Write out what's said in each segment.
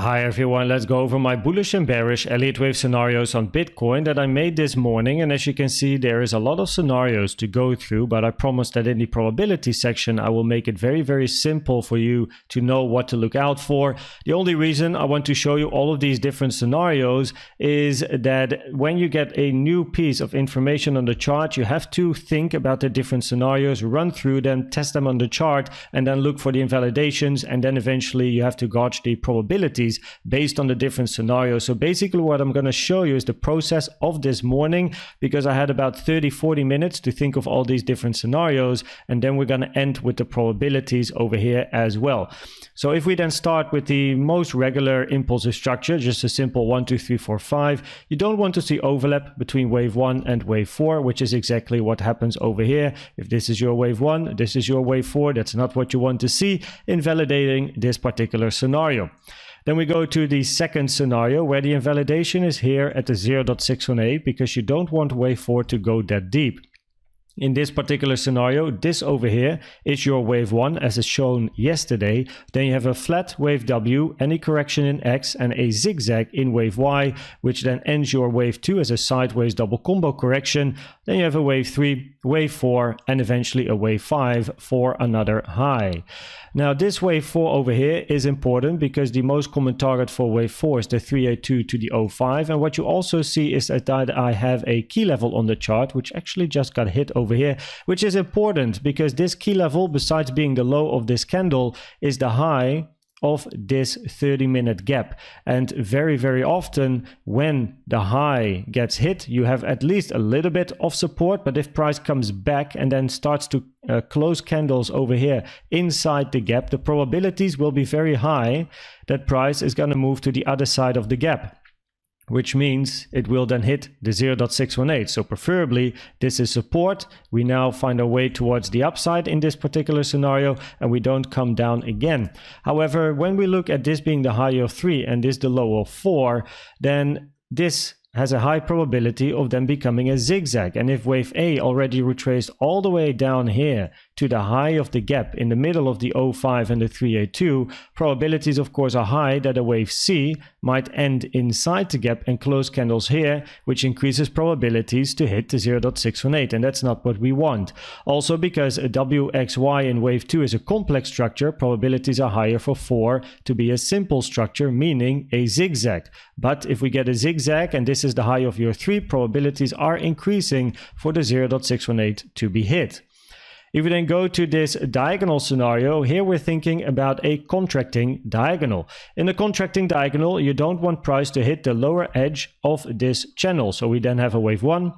Hi everyone, let's go over my bullish and bearish Elliott Wave scenarios on Bitcoin that I made this morning. And as you can see, there is a lot of scenarios to go through, but I promise that in the probability section, I will make it very simple for you to know what to look out for. The only reason I want to show you all of these different scenarios is that when you get a new piece of information on the chart, you have to think about the different scenarios, run through them, test them on the chart, and then look for the invalidations, and then eventually you have to gauge the probability based on the different scenarios. So basically what I'm going to show you is the process of this morning, because I had about 30-40 minutes to think of all these different scenarios, and then we're going to end with the probabilities over here as well. So if we then start with the most regular impulsive structure, just a simple 1, 2, 3, 4, 5, you don't want to see overlap between wave 1 and wave 4, which is exactly what happens over here. If this is your wave 1, this is your wave 4, that's not what you want to see, invalidating this particular scenario. Then we go to the second scenario where the invalidation is here at the 0.618 because you don't want wave 4 to go that deep. In this particular scenario, this over here is your wave 1 as is shown yesterday. Then you have a flat wave W, any correction in X, and a zigzag in wave Y, which then ends your wave 2 as a sideways double combo correction. Then you have a wave 3, wave 4, and eventually a wave 5 for another high. Now this wave 4 over here is important because the most common target for wave 4 is the 382 to the 05. And what you also see is that I have a key level on the chart, which actually just got hit over here, which is important because this key level, besides being the low of this candle, is the high of this 30-minute gap. And very often when the high gets hit, you have at least a little bit of support, but if price comes back and then starts to close candles over here inside the gap, the probabilities will be very high that price is going to move to the other side of the gap, which means it will then hit the 0.618. So preferably this is support. We now find our way towards the upside in this particular scenario and we don't come down again. However, when we look at this being the high of 3 and this the low of 4, then this has a high probability of them becoming a zigzag. And if wave A already retraced all the way down here to the high of the gap in the middle of the 05 and the 382, probabilities of course are high that a wave C might end inside the gap and close candles here, which increases probabilities to hit the 0.618, and that's not what we want. Also because a WXY in wave 2 is a complex structure, probabilities are higher for 4 to be a simple structure, meaning a zigzag. But if we get a zigzag and this is the high of your 3, probabilities are increasing for the 0.618 to be hit. If we then go to this diagonal scenario, here we're thinking about a contracting diagonal. In a contracting diagonal, you don't want price to hit the lower edge of this channel. So we then have a wave 1,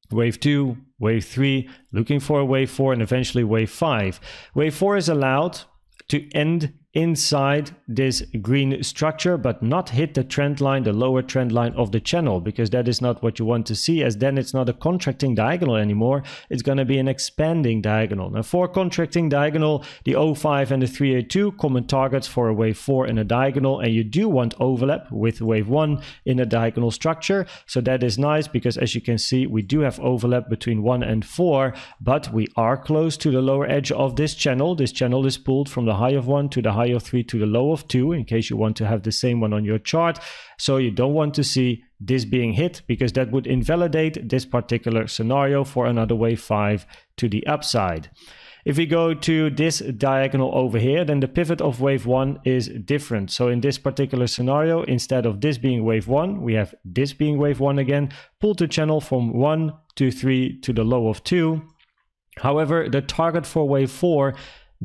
wave 2, wave 3, looking for a wave 4, and eventually wave 5. Wave 4 is allowed to end inside this green structure, but not hit the trend line, the lower trend line of the channel, because that is not what you want to see, as then it's not a contracting diagonal anymore. It's going to be an expanding diagonal. Now for contracting diagonal, the 05 and the 382 common targets for a wave 4 in a diagonal, and you do want overlap with wave 1 in a diagonal structure. So that is nice because as you can see, we do have overlap between 1 and 4, but we are close to the lower edge of this channel. This channel is pulled from the high of 1 to the high of 3 to the low of 2, in case you want to have the same one on your chart. So you don't want to see this being hit because that would invalidate this particular scenario for another wave 5 to the upside. If we go to this diagonal over here, then the pivot of wave 1 is different. So in this particular scenario, instead of this being wave 1, we have this being wave 1 again, pulled the channel from 1 to 3 to the low of 2. However, the target for wave 4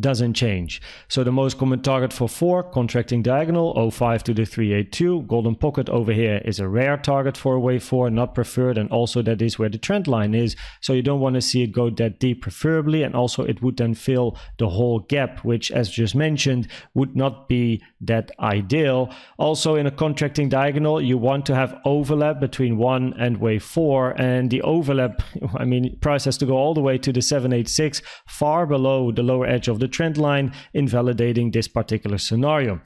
doesn't change. So the most common target for 4, contracting diagonal, 05 to the 382, golden pocket over here is a rare target for a wave 4, not preferred, and also that is where the trend line is, so you don't want to see it go that deep preferably, and also it would then fill the whole gap, which as just mentioned would not be that ideal. Also in a contracting diagonal, you want to have overlap between 1 and wave 4, and the overlap, I mean, price has to go all the way to the 786, far below the lower edge of the trend line, invalidating this particular scenario.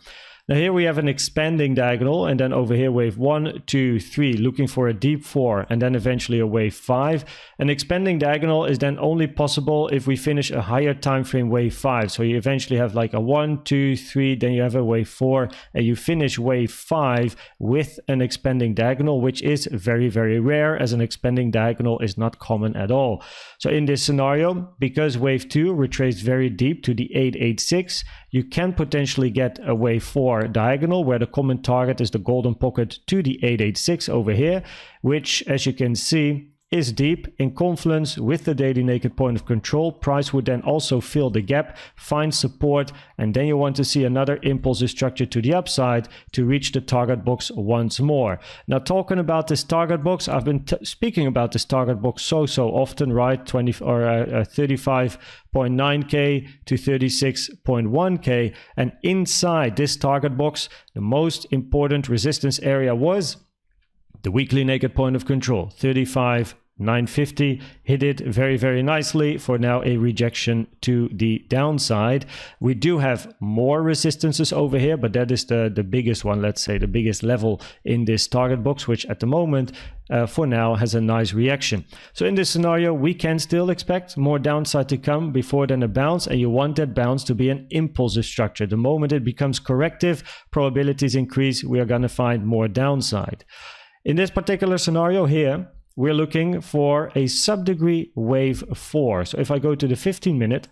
Now here we have an expanding diagonal, and then over here wave 1, 2, 3, looking for a deep 4, and then eventually a wave 5. An expanding diagonal is then only possible if we finish a higher time frame wave 5. So you eventually have like a 1, 2, 3, then you have a wave 4, and you finish wave 5 with an expanding diagonal, which is very, very rare, as an expanding diagonal is not common at all. So in this scenario, because wave 2 retraced very deep to the 886, you can potentially get a wave 4 diagonal where the common target is the golden pocket to the 886 over here, which, as you can see, is deep in confluence with the daily naked point of control. Price would then also fill the gap, find support, and then you want to see another impulsive structure to the upside to reach the target box once more. Now, talking about this target box, I've been speaking about this target box so often, right? 35.9k to 36.1k, and inside this target box, the most important resistance area was the weekly naked point of control, 35.950, hit it very, very nicely for now a rejection to the downside. We do have more resistances over here, but that is the biggest one, let's say, the biggest level in this target box, which at the moment, for now, has a nice reaction. So in this scenario, we can still expect more downside to come before then a bounce, and you want that bounce to be an impulsive structure. The moment it becomes corrective, probabilities increase, we are going to find more downside. In this particular scenario here, we're looking for a subdegree wave 4. So if I go to the 15-minute,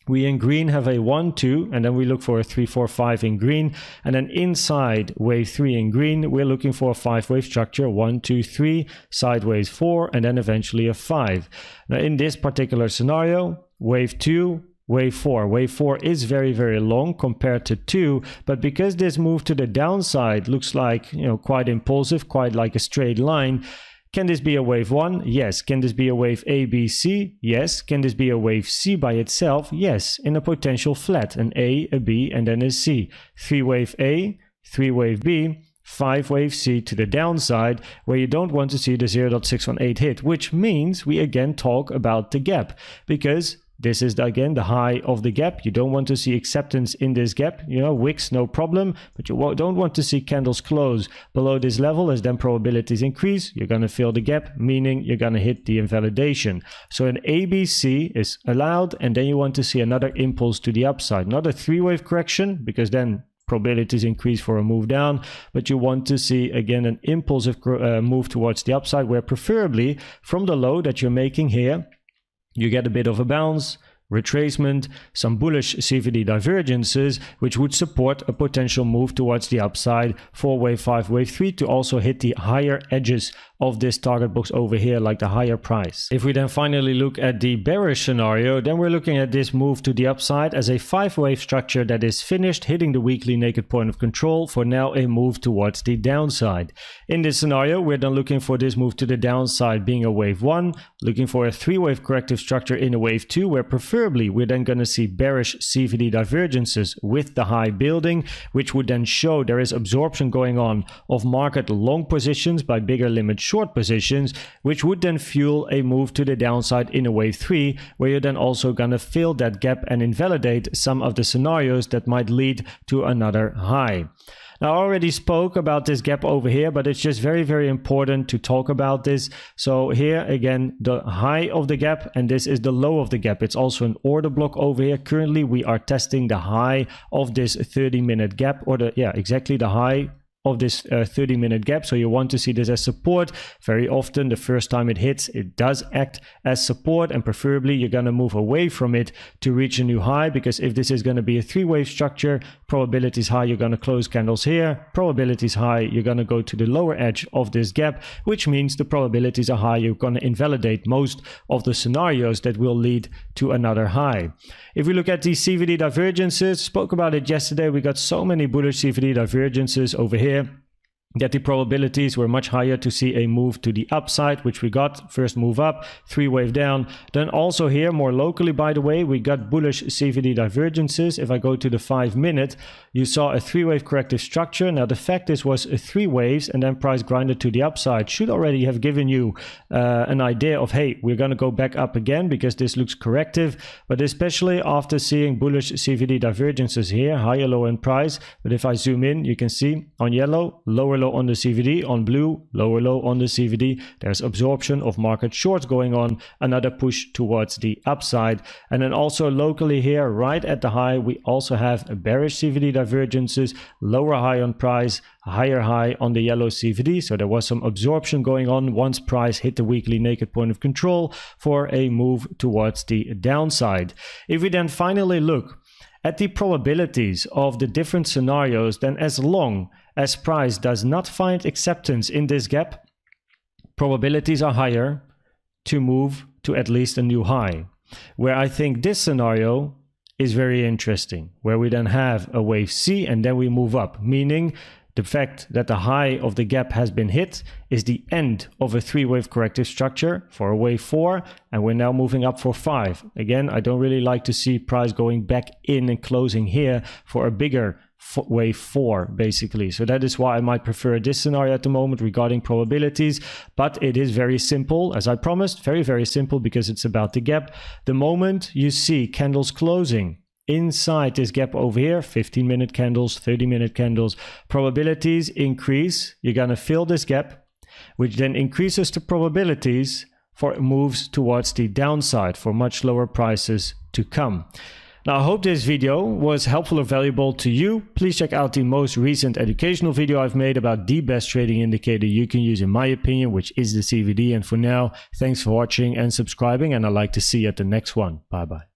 we in green have a 1, 2, and then we look for a 3, 4, 5 in green. And then inside wave 3 in green, we're looking for a 5-wave structure, 1, 2, 3, sideways 4, and then eventually a 5. Now in this particular scenario, wave 2, wave 4. Wave 4 is very, very long compared to 2, but because this move to the downside looks like, quite impulsive, quite like a straight line, can this be a wave 1? Yes. Can this be a wave A, B, C? Yes. Can this be a wave C by itself? Yes. In a potential flat, an A, a B, and then a C. 3 wave A, 3 wave B, 5 wave C to the downside, where you don't want to see the 0.618 hit, which means we again talk about the gap, because this is again the high of the gap. You don't want to see acceptance in this gap. Wicks, no problem, but you don't want to see candles close below this level, as then probabilities increase. You're going to fill the gap, meaning you're going to hit the invalidation. So an ABC is allowed, and then you want to see another impulse to the upside. Not a 3-wave correction, because then probabilities increase for a move down, but you want to see again an impulsive move towards the upside, where preferably from the low that you're making here, you get a bit of a bounce, retracement, some bullish CVD divergences, which would support a potential move towards the upside for wave 5, wave 3 to also hit the higher edges of this target box over here, like the higher price. If we then finally look at the bearish scenario, then we're looking at this move to the upside as a 5-wave structure that is finished, hitting the weekly naked point of control for now a move towards the downside. In this scenario, we're then looking for this move to the downside being a wave 1, looking for a 3-wave corrective structure in a wave 2, where preferably we're then going to see bearish CVD divergences with the high building, which would then show there is absorption going on of market long positions by bigger limit short positions, which would then fuel a move to the downside in a wave 3, where you're then also going to fill that gap and invalidate some of the scenarios that might lead to another high. Now, I already spoke about this gap over here, but it's just very, very important to talk about this. So here again, the high of the gap, and this is the low of the gap. It's also an order block over here. Currently, we are testing the high of this 30-minute gap, or exactly the high of this 30-minute gap. So you want to see this as support. Very often, the first time it hits, it does act as support, and preferably you're going to move away from it to reach a new high, because if this is going to be a 3-wave structure, probabilities high, you're going to close candles here. Probabilities high, you're going to go to the lower edge of this gap, which means the probabilities are high. You're going to invalidate most of the scenarios that will lead to another high. If we look at the CVD divergences, spoke about it yesterday. We got so many bullish CVD divergences over here. that the probabilities were much higher to see a move to the upside, which we got. First move up, 3-wave down. Then also here, more locally, by the way, we got bullish CVD divergences. If I go to the 5-minute, you saw a 3-wave corrective structure. Now the fact this was 3 waves and then price grinded to the upside should already have given you an idea of, hey, we're going to go back up again because this looks corrective. But especially after seeing bullish CVD divergences here, higher low in price. But if I zoom in, you can see on yellow, lower low on the CVD, on blue, lower low on the CVD. There's absorption of market shorts going on, another push towards the upside. And then also locally here, right at the high, we also have a bearish CVD divergences, lower high on price, higher high on the yellow CVD. So there was some absorption going on once price hit the weekly naked point of control for a move towards the downside. If we then finally look at the probabilities of the different scenarios, then as long as price does not find acceptance in this gap, probabilities are higher to move to at least a new high. Where I think this scenario is very interesting, where we then have a wave C and then we move up, meaning the fact that the high of the gap has been hit is the end of a 3-wave corrective structure for a wave 4, and we're now moving up for 5. Again, I don't really like to see price going back in and closing here for a bigger wave 4, basically. So that is why I might prefer this scenario at the moment regarding probabilities, but it is very simple, as I promised, very, very simple, because it's about the gap. The moment you see candles closing inside this gap over here, 15-minute candles, 30-minute candles, probabilities increase. You're going to fill this gap, which then increases the probabilities for moves towards the downside for much lower prices to come. Now, I hope this video was helpful or valuable to you. Please check out the most recent educational video I've made about the best trading indicator you can use, in my opinion, which is the CVD. And for now, thanks for watching and subscribing, and I'd like to see you at the next one. Bye-bye.